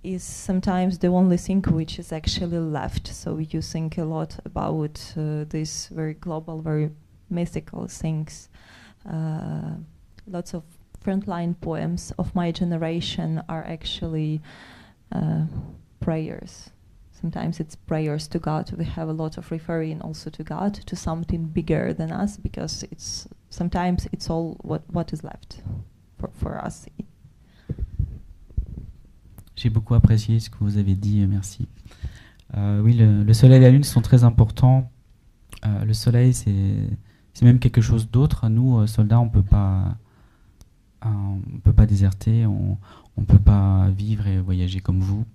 is sometimes the only thing which is actually left. So you think a lot about these very global, very mythical things. Lots of frontline poems of my generation are actually prayers. Sometimes it's prayers to God. We have a lot of referring also to God, to something bigger than us, because sometimes it's all what is left for us. J'ai beaucoup apprécié ce que vous avez dit, merci. Oui, le soleil et la lune sont très importants. Le soleil, c'est même quelque chose d'autre. Nous, soldats, on ne peut pas déserter, on ne peut pas vivre et voyager comme vous.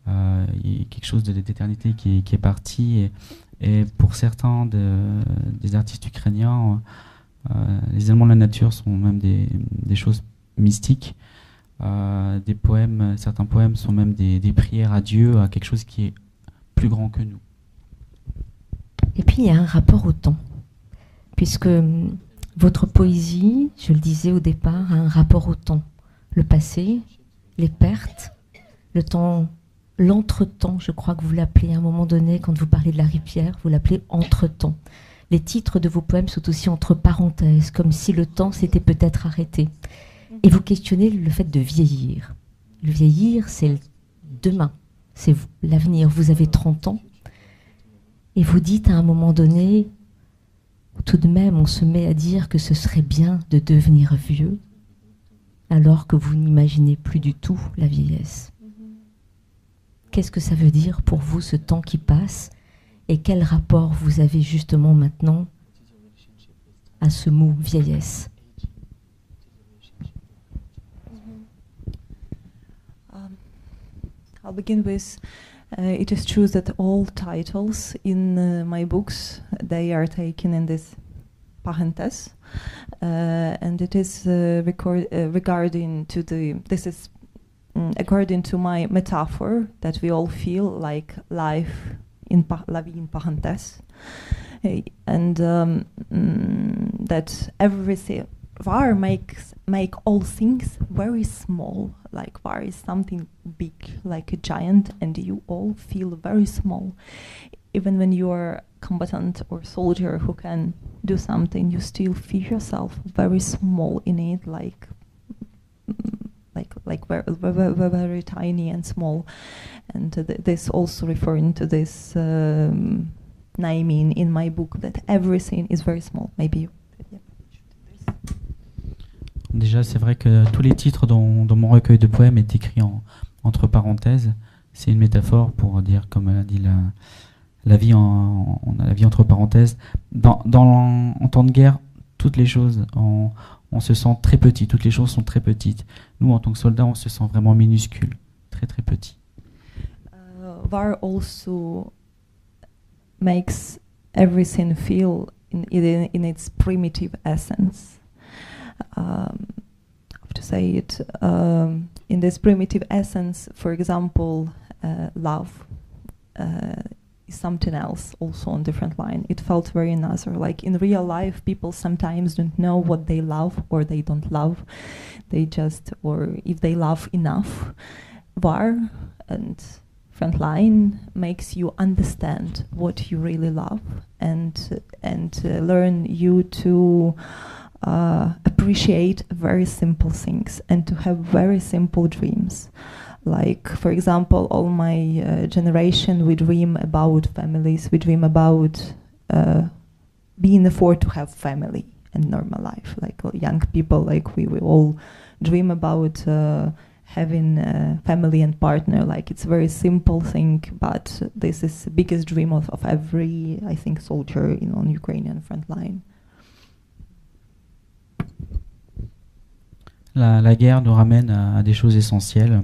Il y a quelque chose d'éternité qui est parti. Et pour certains des artistes ukrainiens, les éléments de la nature sont même des choses mystiques. Des poèmes, certains poèmes sont même des prières à Dieu, à quelque chose qui est plus grand que nous. Et puis il y a un rapport au temps, puisque votre poésie, je le disais au départ, a un rapport au temps. Le passé, les pertes, le temps, l'entretemps, je crois que vous l'appelez à un moment donné, quand vous parlez de la rivière, vous l'appelez entretemps. Les titres de vos poèmes sont aussi entre parenthèses, comme si le temps s'était peut-être arrêté. Et vous questionnez le fait de vieillir. Le vieillir, c'est demain, c'est l'avenir. Vous avez 30 ans, et vous dites à un moment donné, tout de même, on se met à dire que ce serait bien de devenir vieux, alors que vous n'imaginez plus du tout la vieillesse. Qu'est-ce que ça veut dire pour vous, ce temps qui passe, et quel rapport vous avez justement maintenant à ce mot vieillesse? I'll begin with, it is true that all titles in my books, they are taken in this Poétesse, and it is regarding to this is according to my metaphor that we all feel like life in la vie in parenthèse, and that everything var make all things very small, like var is something big, like a giant, and you all feel very small. Even when you are a combatant or soldier who can do something, you still feel yourself very small in it, like very, very tiny and small. And this also referring to this naming in my book, that everything is very small. Maybe. Déjà, c'est vrai que tous les titres dans mon recueil de poèmes est écrit en entre parenthèses, c'est une métaphore pour dire, comme elle a dit, la vie on a la vie entre parenthèses. En temps de guerre, toutes les choses, on se sent très petit, toutes les choses sont très petites. Nous, en tant que soldats, on se sent vraiment minuscule, très très petit. War also makes everything feel in its primitive essence. I have to say it. In this primitive essence, for example, love is something else, also on different line. It felt very another. Like in real life, people sometimes don't know what they love or they don't love. They just, or if they love enough. War and frontline makes you understand what you really love and learn you to appreciate very simple things and to have very simple dreams. Like, for example, all my generation, we dream about families, we dream about being afford to have family and normal life. Like young people, like we all dream about having a family and partner. Like it's a very simple thing, but this is the biggest dream of every, I think, soldier on Ukrainian front line. La guerre nous ramène à des choses essentielles.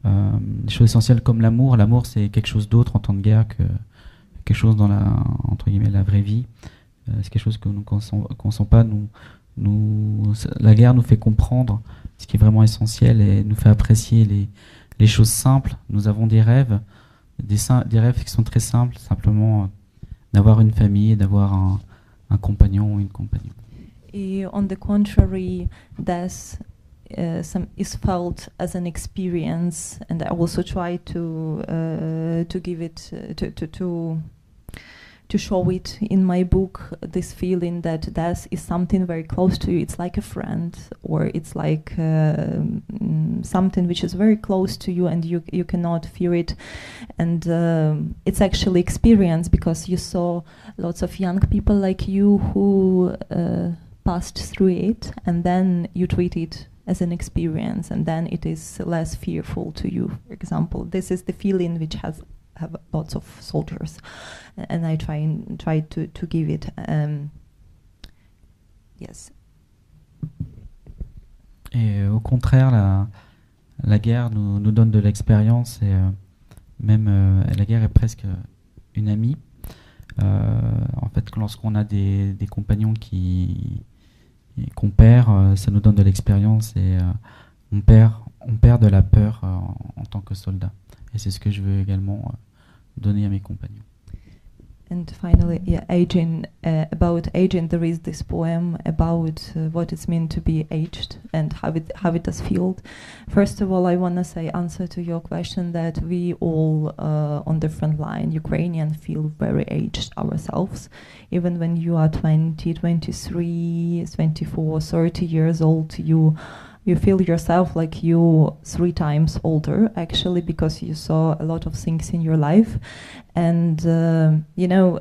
Des choses essentielles comme l'amour. L'amour, c'est quelque chose d'autre en temps de guerre que quelque chose dans entre guillemets, la vraie vie. C'est quelque chose que nous ne sent pas. La guerre nous fait comprendre ce qui est vraiment essentiel et nous fait apprécier les choses simples. Nous avons des rêves, des rêves qui sont très simples, simplement d'avoir une famille, d'avoir un compagnon ou une compagnonne. Et on the contrary, death is felt as an experience, and I also try to give it to show it in my book, this feeling that death is something very close to you. It's like a friend, or it's like something which is very close to you and you cannot fear it. And it's actually experience, because you saw lots of young people like you who passed through it, and then you treat it as an experience, and then it is less fearful to you. For example, this is the feeling which have lots of soldiers, and I try to give it. Yes. Et au contraire, la guerre nous donne de l'expérience, et même la guerre est presque une amie. En fait, lorsqu'on a des compagnons qu'on perd, ça nous donne de l'expérience, et on perd de la peur en tant que soldat. Et c'est ce que je veux également donner à mes compagnons. And finally, yeah, aging. About aging, there is this poem about what it means to be aged and how it does feel. First of all, I want to say, answer to your question, that we all on the front line, Ukrainian, feel very aged ourselves. Even when you are 20, 23, 24, 30 years old, you feel yourself like you 3 times older, actually, because you saw a lot of things in your life. And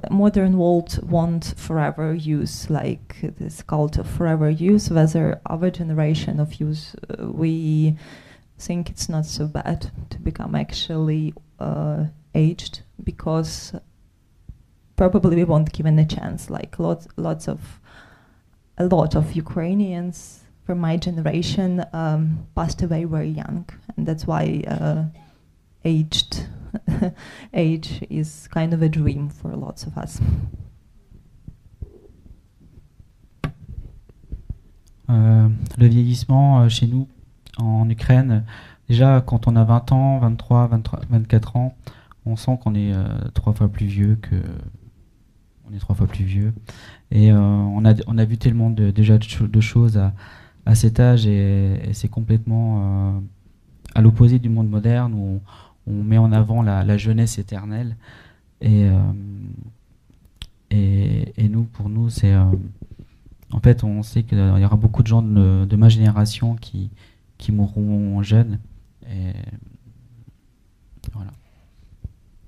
modern world want forever use, like this cult of forever use. Whether our generation of youth, we think it's not so bad to become actually aged, because probably we won't given a chance. Like a lot of Ukrainians from my generation passed away very young, and that's why age is kind of a dream for lots of us. Le vieillissement chez nous, en Ukraine, déjà quand on a 20 ans, 23, 24 ans, on sent qu'on est 3 fois plus vieux que... On est 3 fois plus vieux. Et on a vu tellement déjà de choses à cet âge, et c'est complètement à l'opposé du monde moderne, où on met en avant la jeunesse éternelle, et nous, pour nous, c'est en fait, on sait qu'il y aura beaucoup de gens de ma génération qui mourront jeunes, et voilà.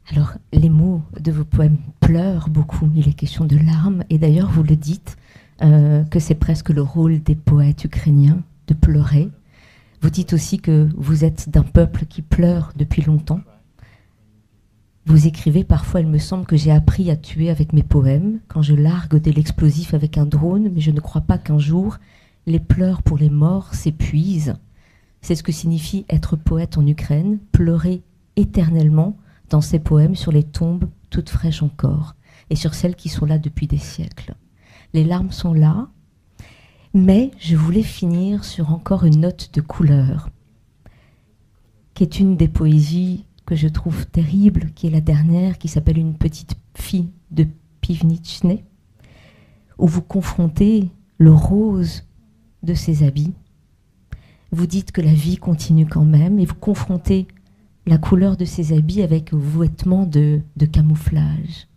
Alors, les mots de vos poèmes pleurent beaucoup, il est question de larmes, et d'ailleurs vous le dites, que c'est presque le rôle des poètes ukrainiens de pleurer. Vous dites aussi que vous êtes d'un peuple qui pleure depuis longtemps. Vous écrivez parfois, il me semble que j'ai appris à tuer avec mes poèmes, quand je largue de l'explosif avec un drone, mais je ne crois pas qu'un jour, les pleurs pour les morts s'épuisent. C'est ce que signifie être poète en Ukraine, pleurer éternellement dans ses poèmes sur les tombes toutes fraîches encore, et sur celles qui sont là depuis des siècles. Les larmes sont là, mais je voulais finir sur encore une note de couleur, qui est une des poésies que je trouve terrible, qui est la dernière, qui s'appelle Une petite fille de Piwniczny, où vous confrontez le rose de ses habits. Vous dites que la vie continue quand même, et vous confrontez la couleur de ses habits avec vos vêtements de camouflage.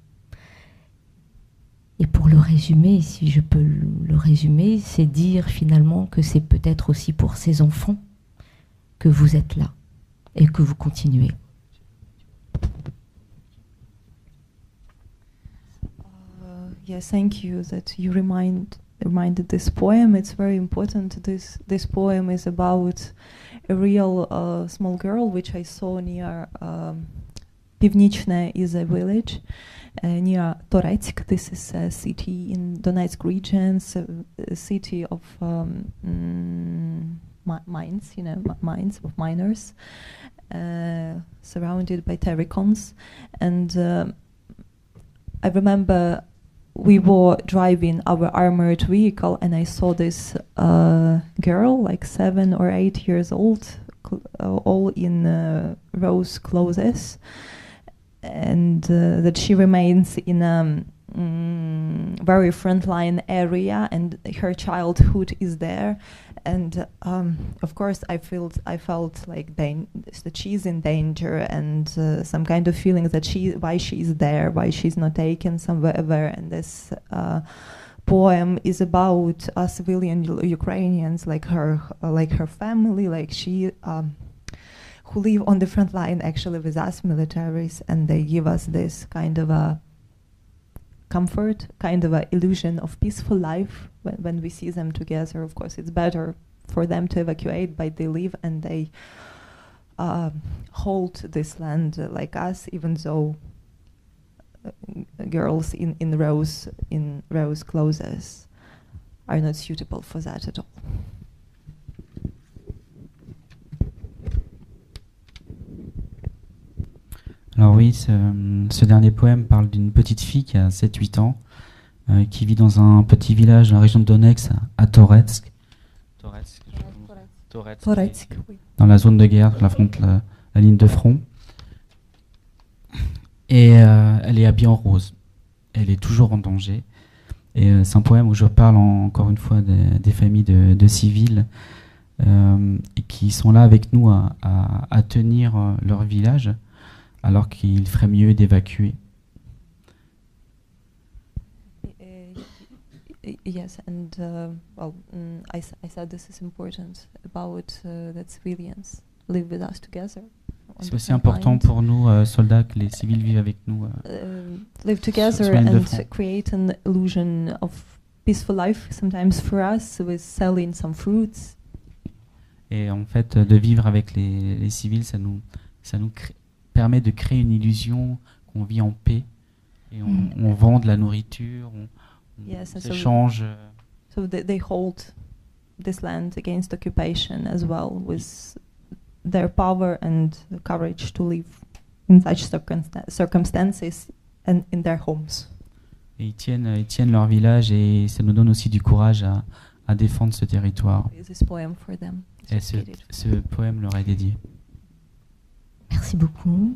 Et pour le résumer, si je peux le résumer, c'est dire finalement que c'est peut-être aussi pour ses enfants que vous êtes là et que vous continuez. Yes, thank you that you reminded this poem. It's very important. This poem is about a real small girl which I saw near Piwniczne is a village near Toretsk. This is a city in Donetsk region, a city of mines, you know, mines of miners, surrounded by terracons. And I remember we were driving our armored vehicle, and I saw this girl, like 7 or 8 years old, all in rose clothes, and that she remains in a very frontline area, and her childhood is there. And of course, I felt like that she's in danger, and some kind of feeling that why she is there, why she's not taken somewhere. And this poem is about us civilian Ukrainians, like her family, like she, who live on the front line actually with us militaries, and they give us this kind of a comfort, kind of an illusion of peaceful life when we see them together. Of course, it's better for them to evacuate, but they live and they hold this land like us, even though girls in rose clothes are not suitable for that at all. Alors oui, ce dernier poème parle d'une petite fille qui a 7-8 ans, qui vit dans un petit village dans la région de Donetsk, à Toretsk, dans la zone de guerre, la ligne de front. Et elle est habillée en rose. Elle est toujours en danger. Et c'est un poème où je parle encore une fois des familles de civils et qui sont là avec nous à tenir leur village, alors qu'il ferait mieux d'évacuer. Yes, and I said this is important about that civilians live with us together. C'est aussi important pour nous, soldats, que les civils vivent avec nous. Live together and create an illusion of peaceful life, sometimes for us, with selling some fruits. Et en fait, de vivre avec les civils, ça nous permet de créer une illusion qu'on vit en paix. Et on vend de la nourriture, on s'échange. So they hold this land against occupation as well, with their power and the courage to live in such circumstances and in their homes. Et ils tiennent leur village, et ça nous donne aussi du courage à défendre ce territoire. This poem for them. Et ce poème leur est dédié. Merci beaucoup.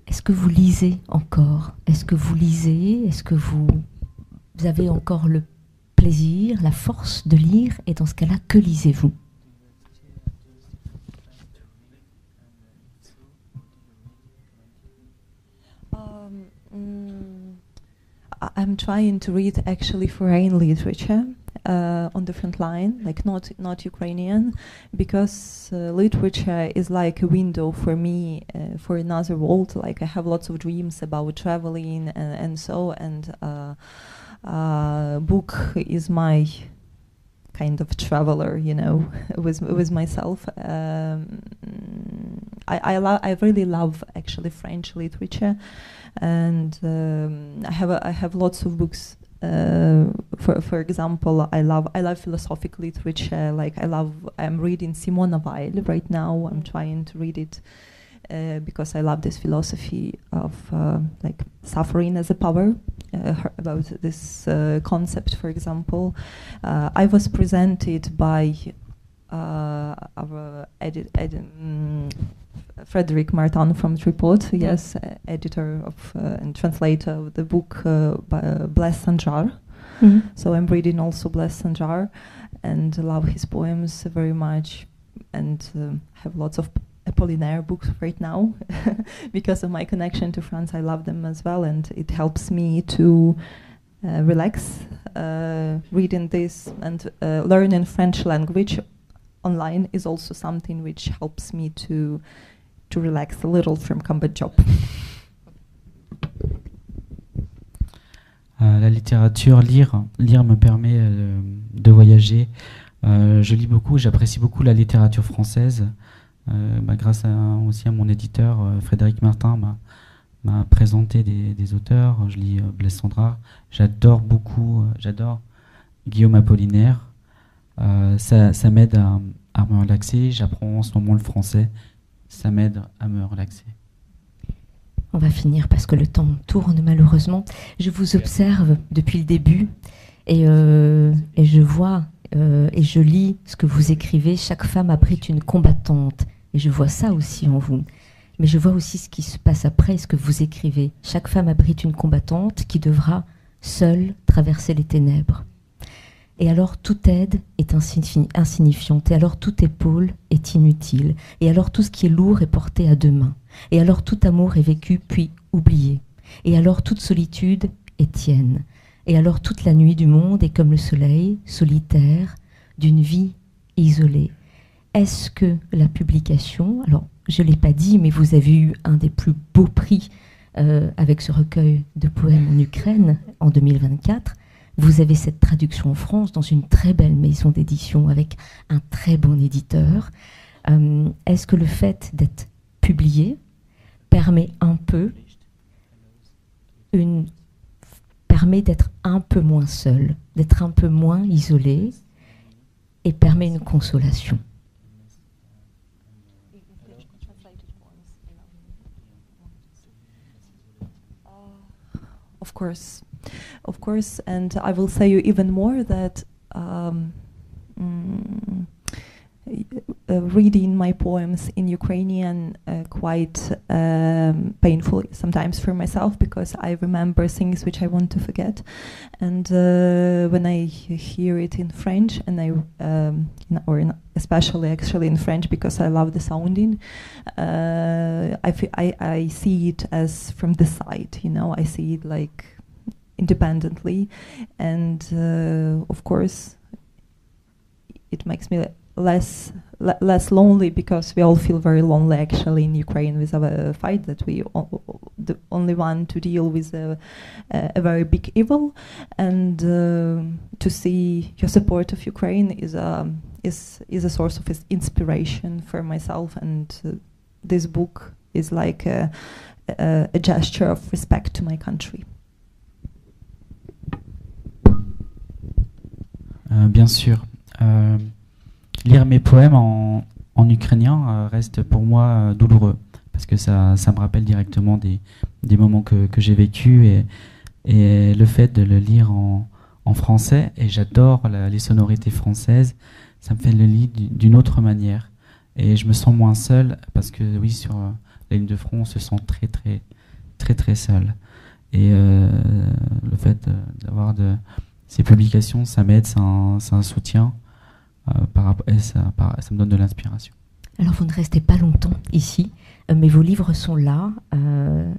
Est-ce que vous lisez encore? Est-ce que vous lisez? Est-ce que vous avez encore le plaisir, la force de lire? Et dans ce cas-là, que lisez-vous? I'm trying to read actually foreign literature on the front line, like not Ukrainian, because literature is like a window for me for another world. Like I have lots of dreams about traveling and so, and book is my kind of traveler, you know, with myself. I really love actually French literature, and I have lots of books. For example, I love philosophic literature. Like I'm reading Simone Weil right now. I'm trying to read it because I love this philosophy of like suffering as a power. About this concept, for example, I was presented by our Frederic Martin from Tripod, yes, editor of and translator of the book by Blaise Sanjar. So I'm reading also Blaise Sanjar and love his poems very much, and have lots of Apollinaire books right now because of my connection to France. I love them as well, and it helps me to relax reading this, and learning French language online is also something which helps me to relax a little from combat job. La littérature, lire me permet de voyager. Je lis beaucoup, j'apprécie beaucoup la littérature française. Grâce aussi à mon éditeur, Frédéric Martin m'a présenté des auteurs. Je lis Blaise Sanjar. J'adore Guillaume Apollinaire. Ça m'aide à me relaxer. J'apprends en ce moment le français. Ça m'aide à me relaxer. On va finir parce que le temps tourne malheureusement. Je vous observe depuis le début et je vois et je lis ce que vous écrivez. Chaque femme abrite une combattante. Et je vois ça aussi en vous. Mais je vois aussi ce qui se passe après, ce que vous écrivez. Chaque femme abrite une combattante qui devra seule traverser les ténèbres. Et alors toute aide est insignifiante. Et alors toute épaule est inutile. Et alors tout ce qui est lourd est porté à deux mains. Et alors tout amour est vécu puis oublié. Et alors toute solitude est tienne. Et alors toute la nuit du monde est comme le soleil, solitaire, d'une vie isolée. Est-ce que la publication, alors je ne l'ai pas dit, mais vous avez eu un des plus beaux prix avec ce recueil de poèmes en Ukraine en 2024. Vous avez cette traduction en France dans une très belle maison d'édition avec un très bon éditeur. Est-ce que le fait d'être publié permet d'être un peu moins seul, d'être un peu moins isolé et permet une consolation? Of course, and I will say you even more that reading my poems in Ukrainian quite painful sometimes for myself, because I remember things which I want to forget, and when I hear it in French, and especially actually in French because I love the sounding, I see it as from the side, you know, I see it like independently, and of course it makes me less lonely, because we all feel very lonely actually in Ukraine with our fight, that we the only one to deal with a very big evil, and to see your support of Ukraine is a source of inspiration for myself, and this book is like a gesture of respect to my country. Bien sûr. Lire mes poèmes en ukrainien reste pour moi douloureux, parce que ça me rappelle directement des moments que j'ai vécus, et le fait de le lire en français, et j'adore les sonorités françaises, ça me fait le lire d'une autre manière, et je me sens moins seul, parce que oui, sur la ligne de front on se sent très seul, et le fait d'avoir ces publications, ça m'aide, c'est un soutien. Ça me donne de l'inspiration. Alors vous ne restez pas longtemps ici, mais vos livres sont là,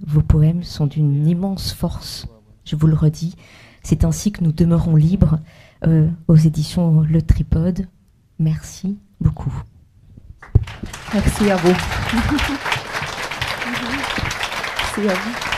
vos poèmes sont d'une immense force, je vous le redis. C'est ainsi que nous demeurons libres aux éditions Le Tripode. Merci beaucoup. Merci à vous. Merci à vous.